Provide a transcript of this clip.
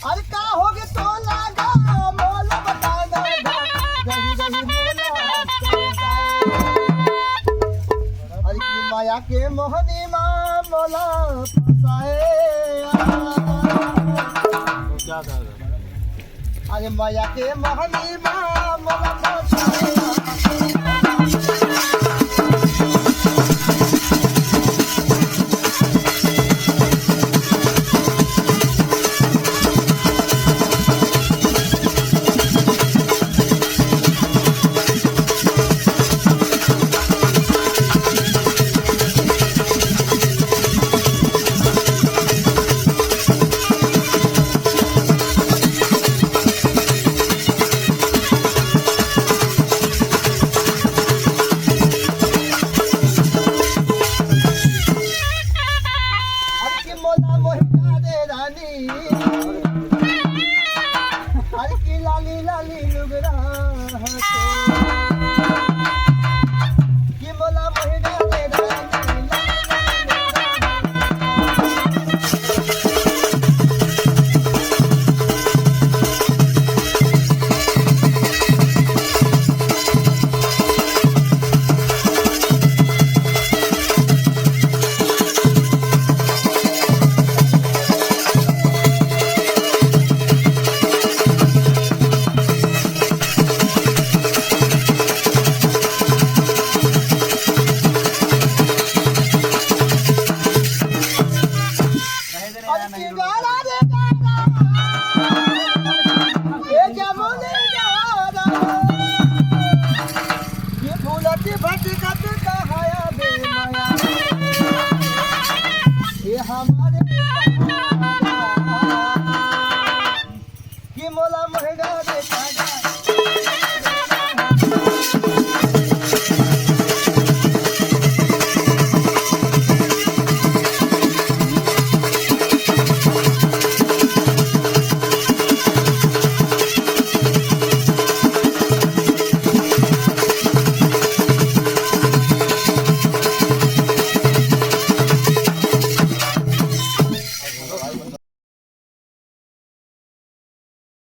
अरे का होगे तो लागा मोल बताना रही रही मोला अरे की माया के मोहनी माँ मोला फसाए क्या था अरे माया के मोहनी माँ मोला फसाए